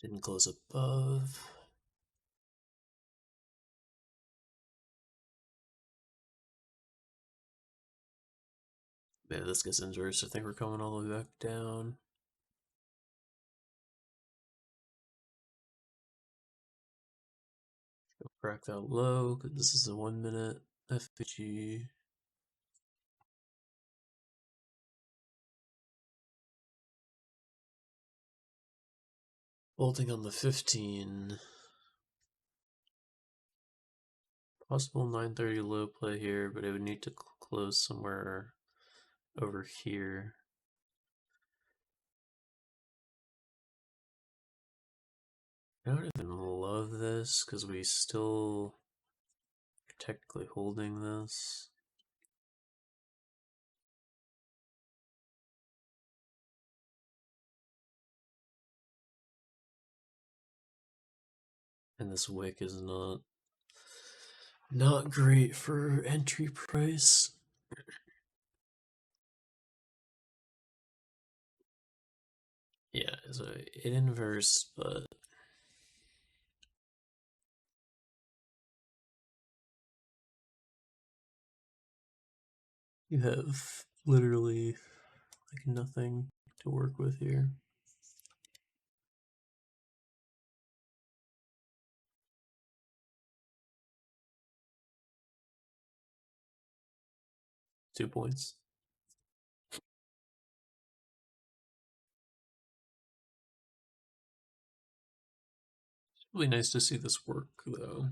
Didn't close above. Yeah, this gets inverse. I think we're coming all the way back down. Go crack that low, because this is a 1 minute FVG. Holding on the 15. Possible 930 low play here, but it would need to close somewhere over here. I don't even love this because we still are technically holding this. And this wick is not great for entry price. Yeah, so it inverse, but you have literally like nothing to work with here. Two points. It's really nice to see this work though.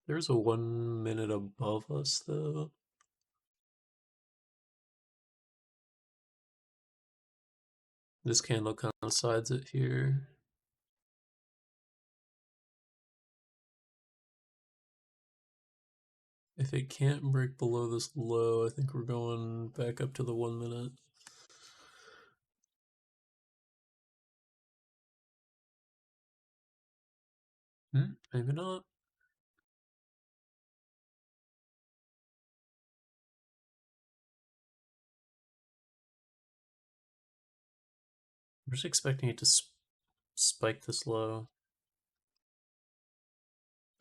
There's a 1 minute above us though. This candle kind of sides it here. If it can't break below this low, I think we're going back up to the 1 minute. Maybe not. I'm just expecting it to spike this low.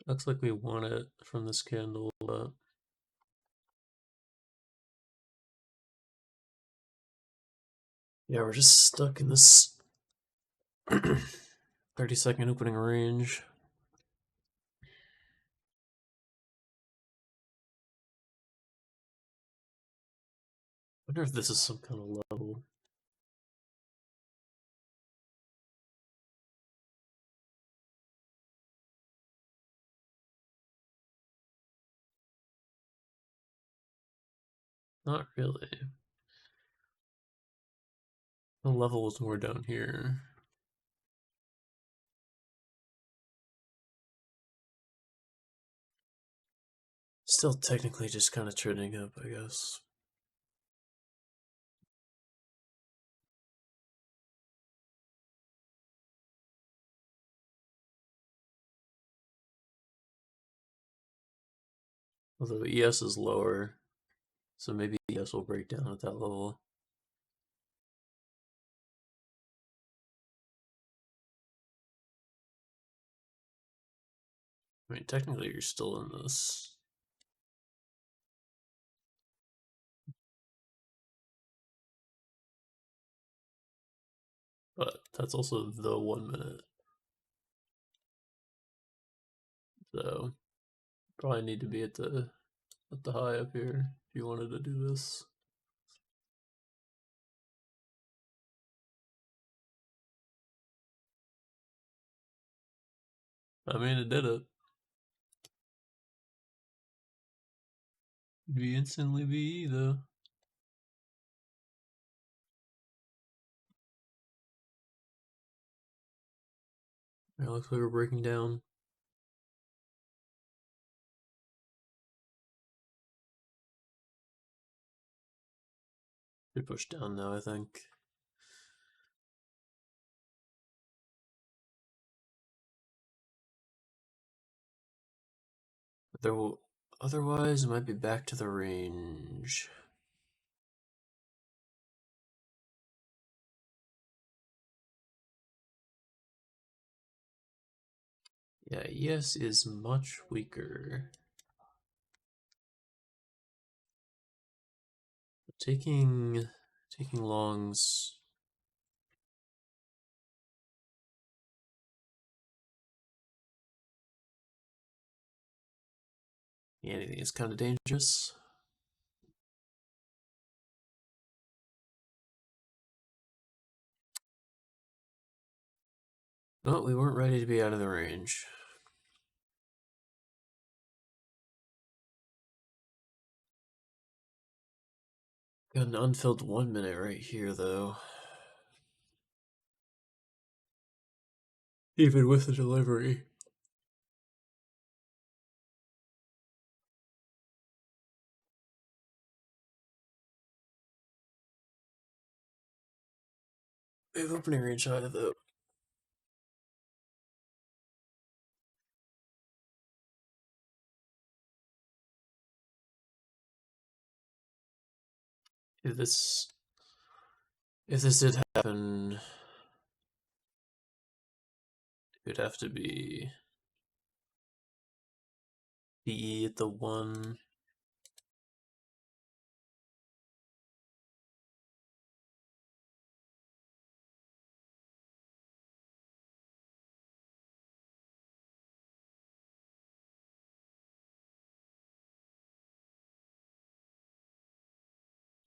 Looks like we want it from this candle, but yeah, we're just stuck in this 30-second opening range. I wonder if this is some kind of level. Not really. The level was more down here. Still technically just kind of trending up, I guess. Although ES is lower, so maybe ES will break down at that level. I mean, technically you're still in this. But that's also the 1 minute. So probably need to be at the high up here if you wanted to do this. I mean, it did it. It'd be instantly VE though. It looks like we're breaking down. We push down now, I think. There will, Otherwise, it might be back to the range. Yeah, ES is much weaker. Taking longs. Yeah, anything is kind of dangerous. No, we weren't ready to be out of the range. Got an unfilled 1 minute right here, though. Even with the delivery. We have opening range either, though. If this did happen, it would have to be BE at the 1.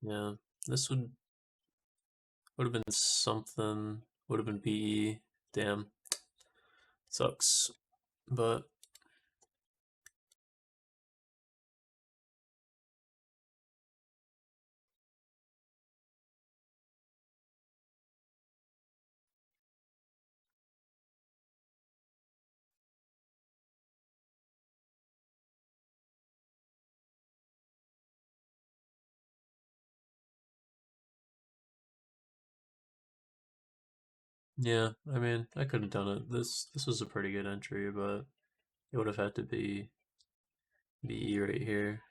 Yeah, this would have been something. Would have been BE. Damn, sucks. But 'yeah, I mean, I could have done it. This was a pretty good entry, but it would have had to be BE right here.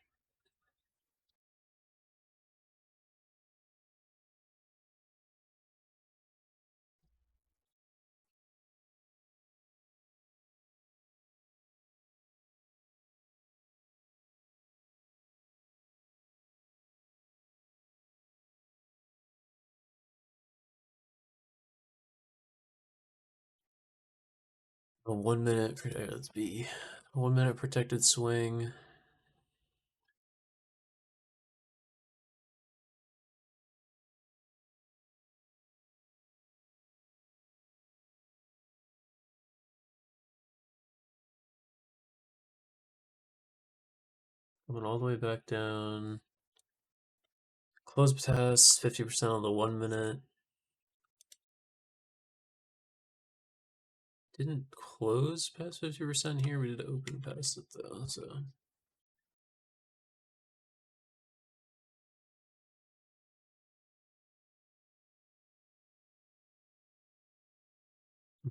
A 1 minute. Let's be 1 minute protected swing. Coming all the way back down. Close past 50% on the 1 minute. Didn't close past 50% here. We did open past it though, so.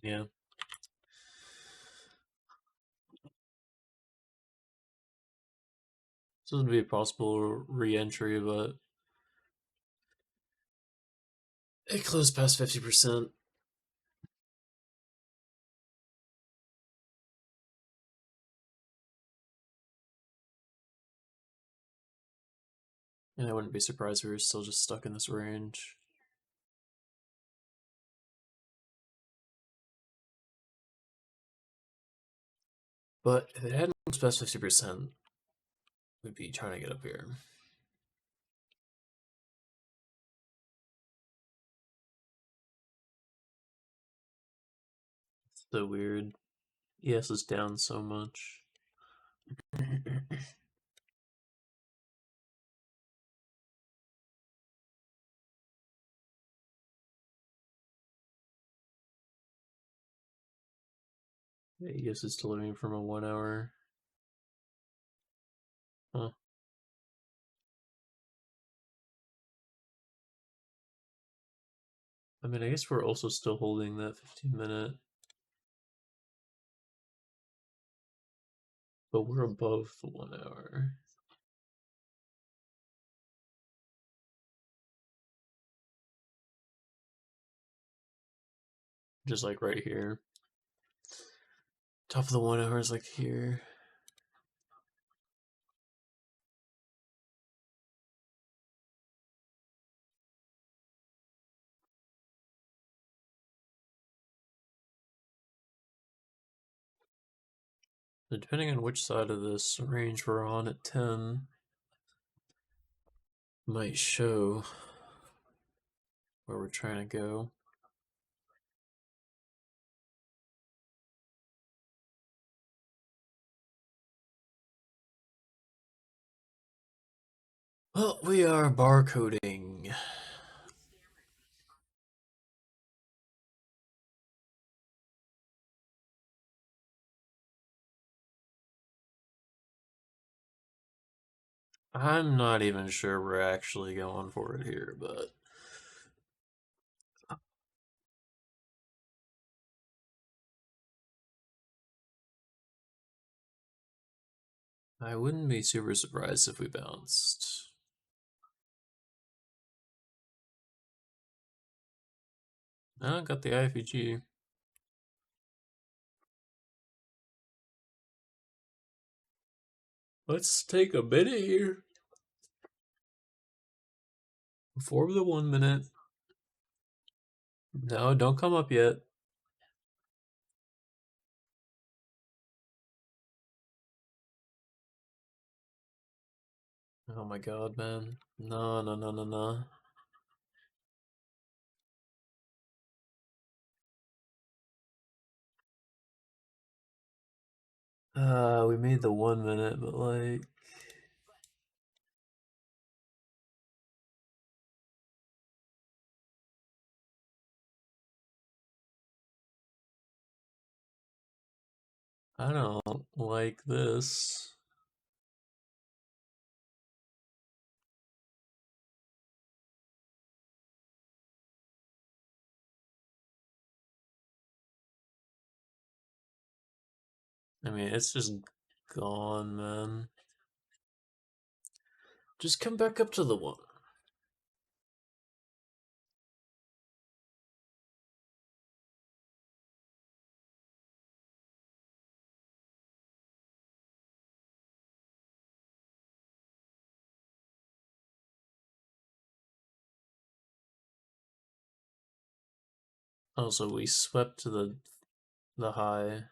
Yeah. This would be a possible re-entry, but it closed past 50%. And I wouldn't be surprised if we were still just stuck in this range. But if it hadn't closed past 50%, we'd be trying to get up here. It's so weird. ES is down so much. Yeah, ES is delivering from a 1 hour. Huh. I mean, I guess we're also still holding that 15 minute. but we're above the 1 hour. Just like right here. Top of the 1 hour is like here. So depending on which side of this range we're on at 10, might show where we're trying to go. Well, we are barcoding. I'm not even sure we're actually going for it here, but I wouldn't be super surprised if we bounced. I got the IFEG. Let's take a minute here. Before the 1 minute. No, don't come up yet. Oh my god, man. No, no, no, no, no. We made the 1 minute, but like... I don't like this. I mean, it's just gone, man. Just come back up to the 1. Also, we swept to the high.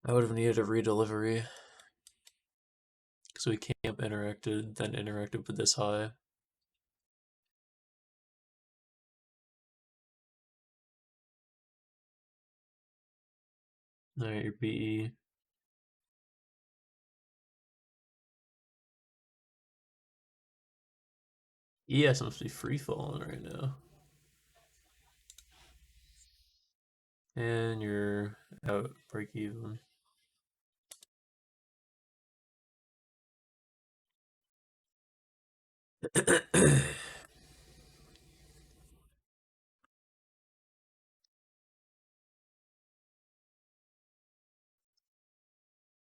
I would have needed a redelivery. Because we can't have interacted, then interacted with this high. Alright, your BE. ES must be free falling right now. And you're out break even.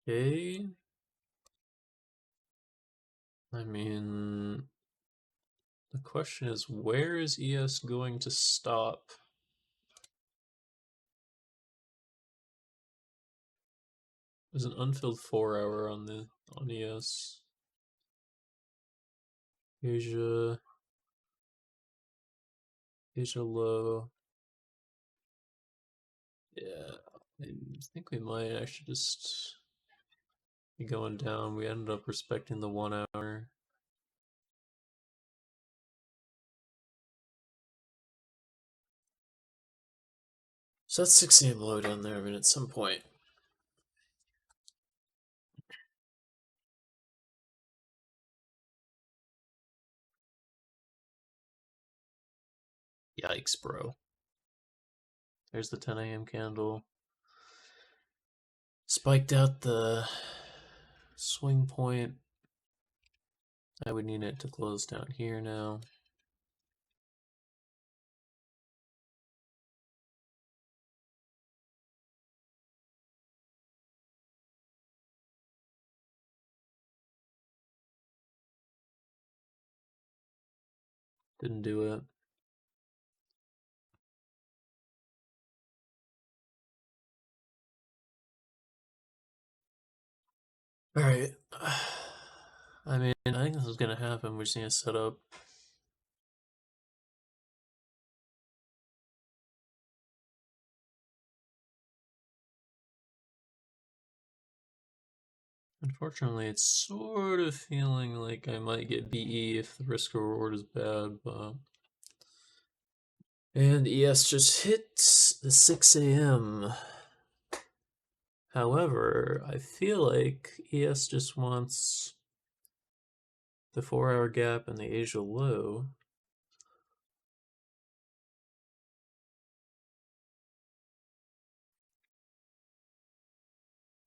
Okay. I mean, the question is, where is ES going to stop? There's an unfilled 4 hour on ES. Asia low. Yeah, I think we might actually just be going down. We ended up respecting the 1 hour. So that's 6 AM low down there. I mean, at some point. Yikes, bro. There's the 10 AM candle. Spiked out the swing point. I would need it to close down here now. Didn't do it. Alright. I mean, I think this is gonna happen. We just need to set up. Unfortunately, it's sort of feeling like I might get BE if the risk reward is bad, but. And ES just hit the 6 a.m. However, I feel like ES just wants the 4-hour gap and the Asia low.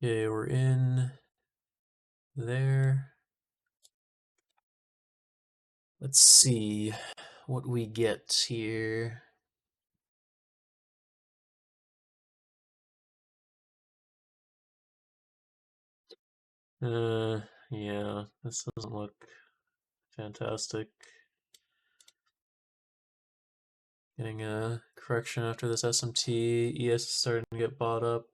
Okay, we're in there. Let's see what we get here. Yeah, this doesn't look fantastic. Getting a correction after this SMT. ES is starting to get bought up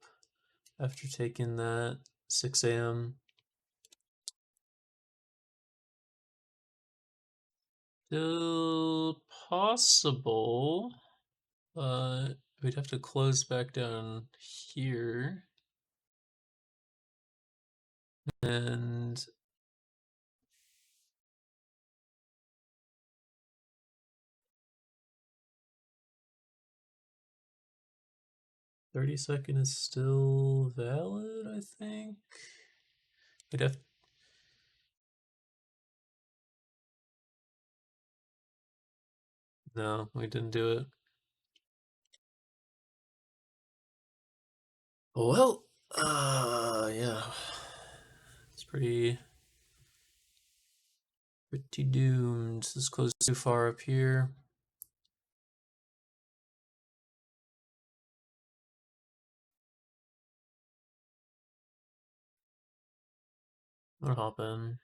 after taking that 6 a.m. Still possible, but we'd have to close back down here. And $30 is still valid, I think. We'd have. No, we didn't do it. Well, yeah. It's pretty doomed. This closed too far up here. I'll hop in.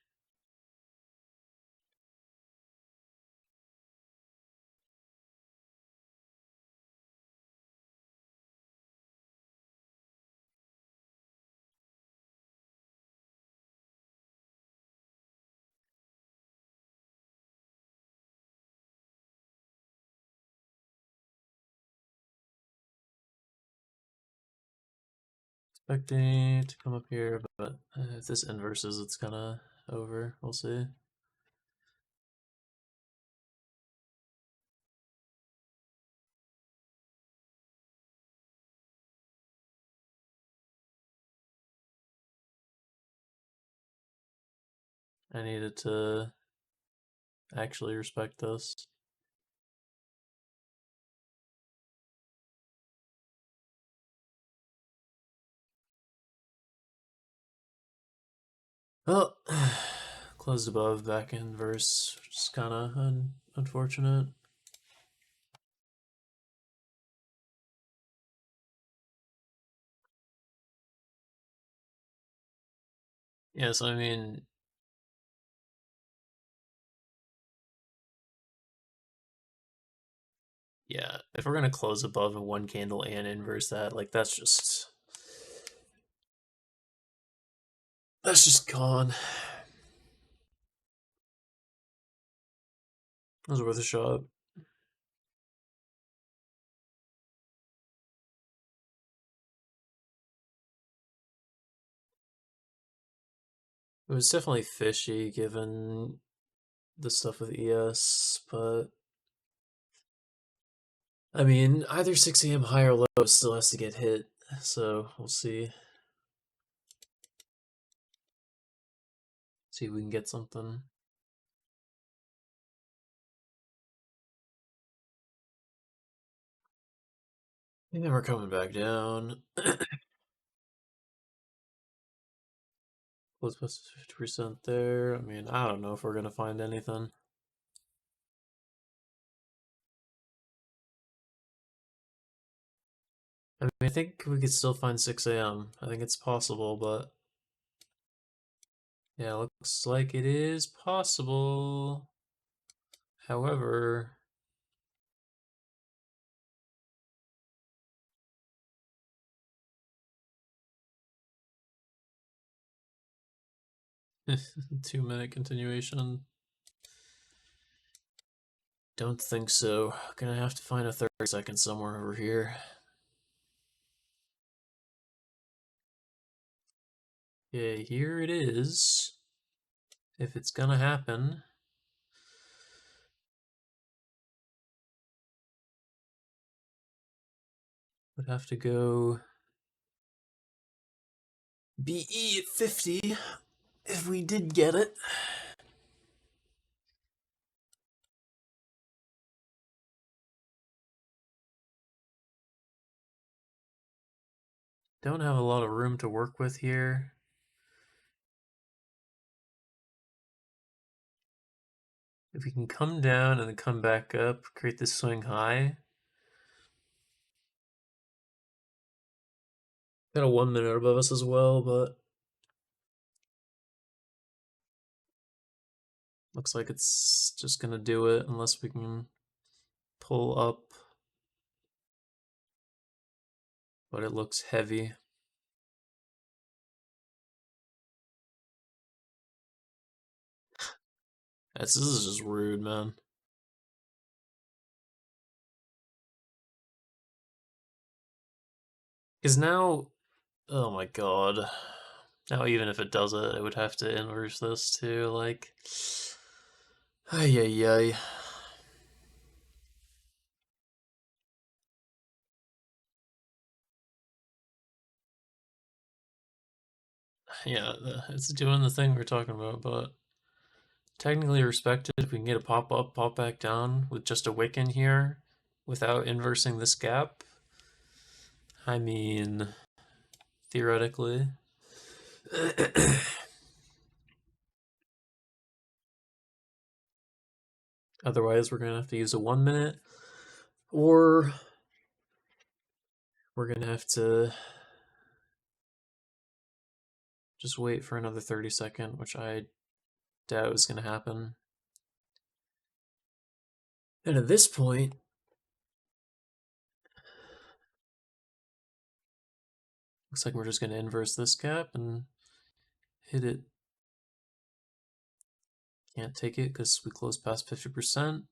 Expecting to come up here, but if this inverses, it's kind of over. We'll see. I needed to actually respect this. Well, closed above, back inverse, which is kind of unfortunate. Yeah, so I mean, yeah, if we're gonna close above a one candle and inverse that, like that's just gone. That was worth a shot. It was definitely fishy given the stuff with ES, but I mean, either 6 a.m. high or low still has to get hit, so we'll see. See if we can get something. I think we're coming back down. Close plus 50% there. I mean, I don't know if we're gonna find anything. I mean, I think we could still find 6 a.m. I think it's possible, but yeah, looks like it is possible. However, 2-minute continuation. Don't think so. Gonna have to find a 30-second somewhere over here. Okay, here it is. If it's gonna happen. Would have to go BE at 50 if we did get it. Don't have a lot of room to work with here. If we can come down and then come back up, create this swing high. Got a 1 minute above us as well, but looks like it's just gonna do it unless we can pull up. But it looks heavy. This is just rude, man. Because now, oh my god. Now even if it does it, it would have to inverse this too, like... Ay, ay, ay. Yeah, it's doing the thing we are talking about, but... Technically respected if we can get a pop up, pop back down with just a wick in here without inversing this gap. I mean, theoretically. Otherwise, we're going to have to use a 1 minute, or we're going to have to just wait for another 30-second, which I doubt is going to happen. And at this point, looks like we're just going to inverse this gap and hit it. Can't take it because we closed past 50%.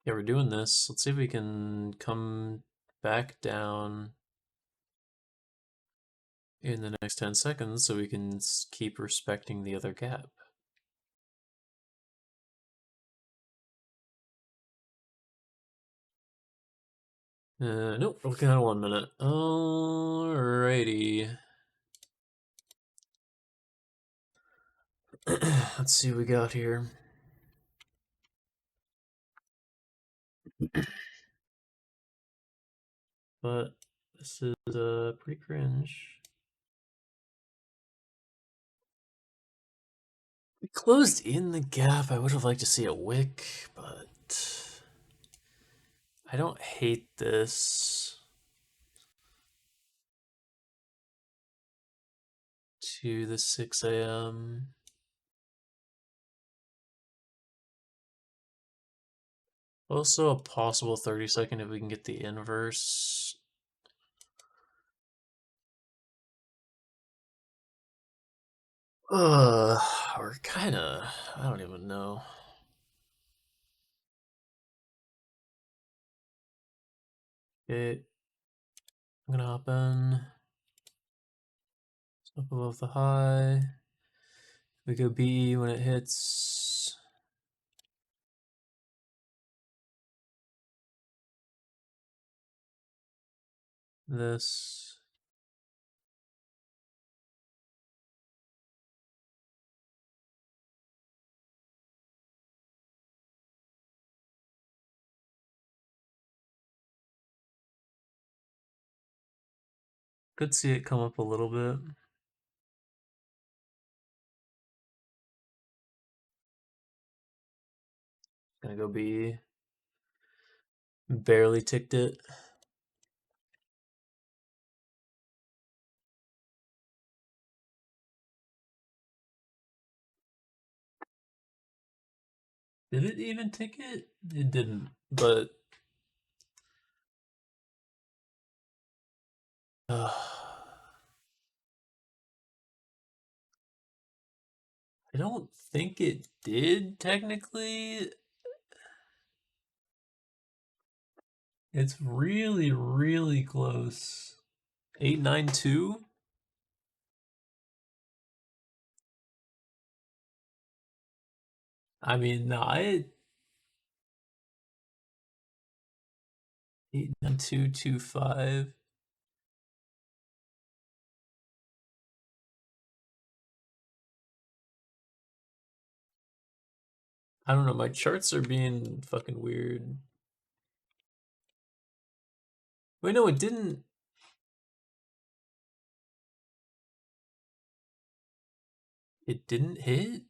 Yeah, we're doing this. Let's see if we can come back down in the next 10 seconds so we can keep respecting the other gap. Nope, we're looking at 1 minute. Alrighty. Let's see what we got here. But this is pretty cringe. We closed in the gap. I would have liked to see a wick, but I don't hate this. To the 6 a.m. Also a possible 30-second if we can get the inverse. Or kinda, I don't even know. Okay, I'm gonna hop in. Up above the high. We go B when it hits. This. Could see it come up a little bit. Gonna go B. Barely ticked it. Did it even ticket? It didn't, but I don't think it did technically. It's really, really close. 892? I mean, no, 89225. I don't know, my charts are being fucking weird. Wait, no, it didn't. It didn't hit?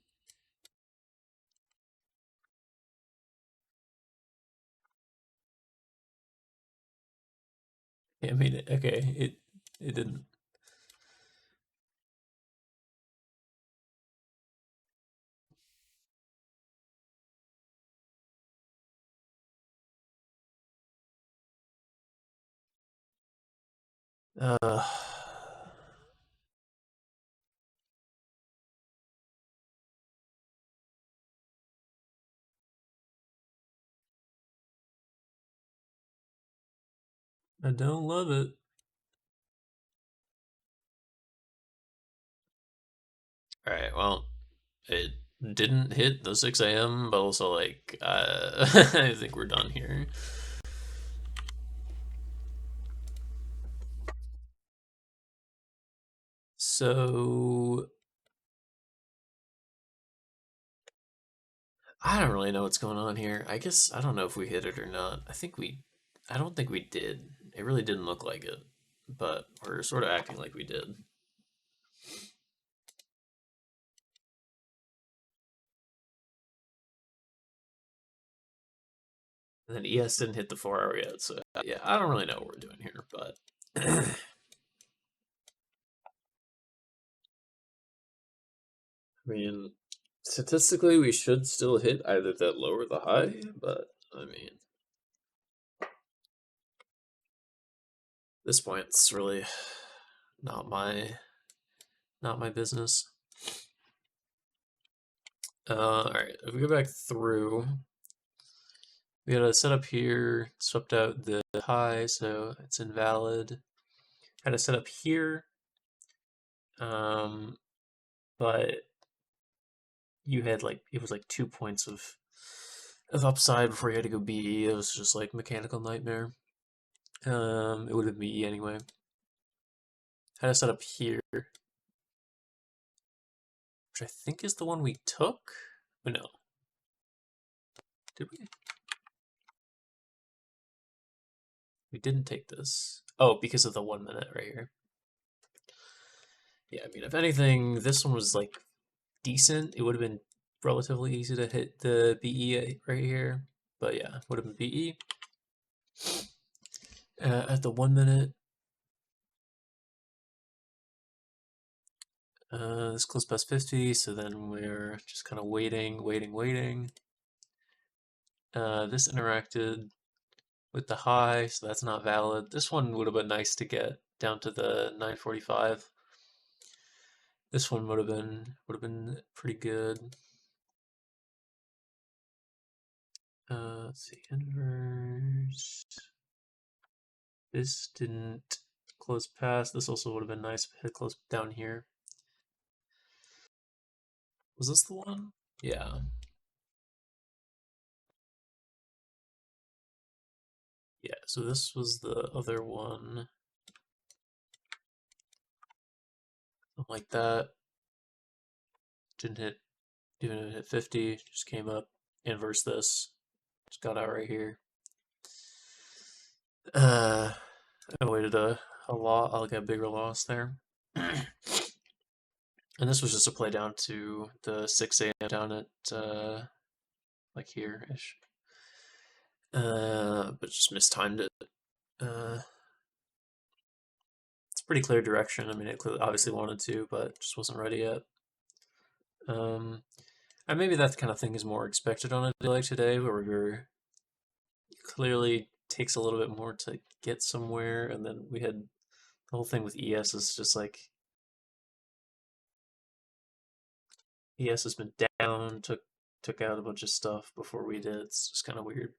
I mean, okay, it didn't. Uh, I don't love it. All right, well, it didn't hit the 6 a.m., but also, like, I think we're done here. So, I don't really know what's going on here. I guess, I don't know if we hit it or not. I don't think we did. It really didn't look like it, but we're sort of acting like we did. And then ES didn't hit the 4 hour yet, so yeah, I don't really know what we're doing here, but I mean, statistically, we should still hit either the low or the high, but I mean, this point, it's really not my business. All right, if we go back through, we got a setup here, swept out the high, so it's invalid. Had a setup here, but you had like it was like 2 points of upside before you had to go BE. It was just like mechanical nightmare. It would have been BE anyway. Had a setup here, which I think is the one we took. But no, did we? We didn't take this. Oh, because of the 1 minute right here. Yeah, I mean, if anything, this one was like decent. It would have been relatively easy to hit the BE right here. But yeah, would have been BE. At the 1 minute, this close past 50, so then we're just kind of waiting. This interacted with the high, so that's not valid. This one would have been nice to get down to the 945. This one would have been pretty good. Let's see, inverse. This didn't close past. This also would have been nice if it had closed down here. Was this the one? Yeah. Yeah, so this was the other one. Something like that. Didn't hit, even hit 50, just came up, inverse this. Just got out right here. I waited a lot, like a bigger loss there. And this was just a play down to the 6 a.m. down at like here-ish. But just mistimed it. It's pretty clear direction. I mean, it obviously wanted to, but just wasn't ready yet. And maybe that kind of thing is more expected on a day like today, where we're clearly takes a little bit more to get somewhere, and then we had the whole thing with ES is just like ES has been down, took out a bunch of stuff before we did. It's just kind of weird.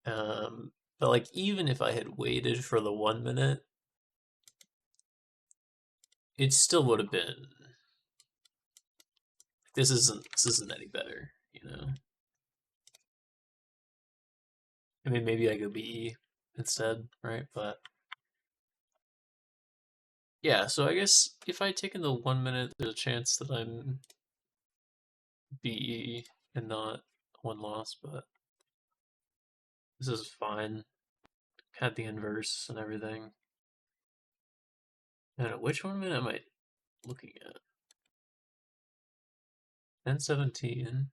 But like even if I had waited for the 1 minute, it still would have been. This isn't any better, you know. I mean, maybe I go BE instead, right? But yeah, so I guess if I take in the 1 minute, there's a chance that I'm BE and not one loss, but this is fine. Had the inverse and everything. I don't know, which 1 minute am I looking at? 10:17,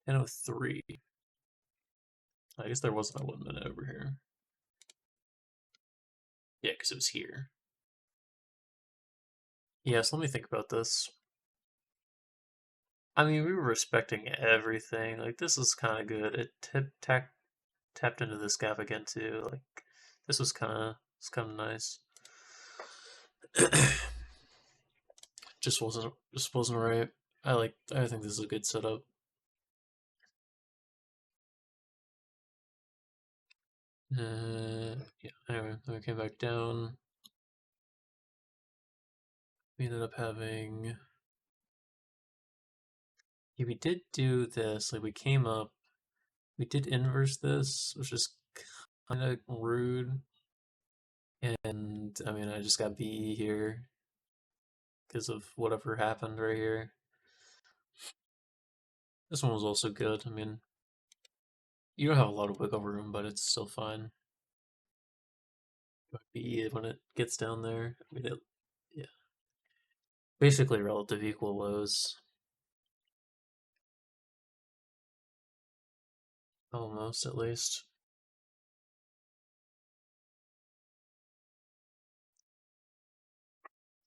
10:03. I guess there wasn't a 1 minute over here. Yeah, because it was here. Yes, let me think about this. I mean, we were respecting everything. Like, this is kind of good. It tapped into this gap again too. Like, this was kind of nice. just wasn't right. I think this is a good setup. Yeah. Anyway, then we came back down. We ended up having. Yeah, we did do this. Like, we came up. We did inverse this, which is kind of rude. And I mean, I just got BE here because of whatever happened right here. This one was also good. I mean, you don't have a lot of wiggle room, but it's still fine. BE when it gets down there. I mean, yeah, basically relative equal lows, almost at least.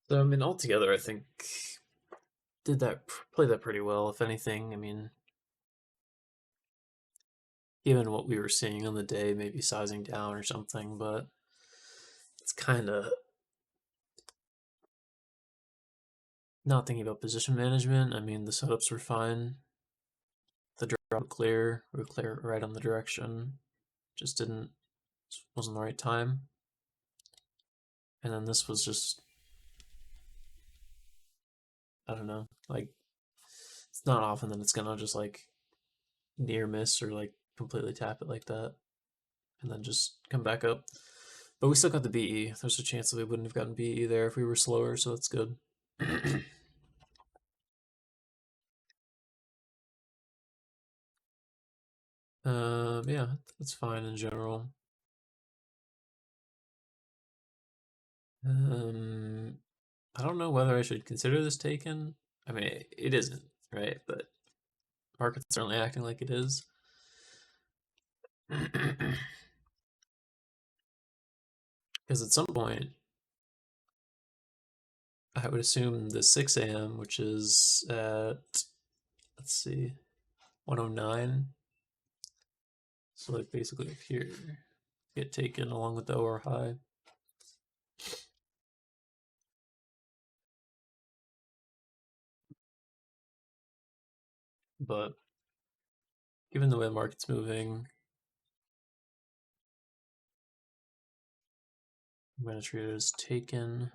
So I mean, altogether, I think played that pretty well. If anything, I mean, given what we were seeing on the day, maybe sizing down or something, but it's kind of not thinking about position management. I mean, the setups were fine. The drop clear, we were clear right on the direction. Just wasn't the right time. And then this was just, I don't know, like it's not often that it's gonna just like near miss or like completely tap it like that and then just come back up. But we still got the BE. There's a chance that we wouldn't have gotten BE there if we were slower, so that's good. Yeah, that's fine in general. I don't know whether I should consider this taken. I mean, it isn't, right? But market's certainly acting like it is. Because at some point, I would assume the 6 a.m., which is at, let's see, 109. So, like, basically up here, get taken along with the OR high. But given the way the market's moving, I'm going to treat it as taken.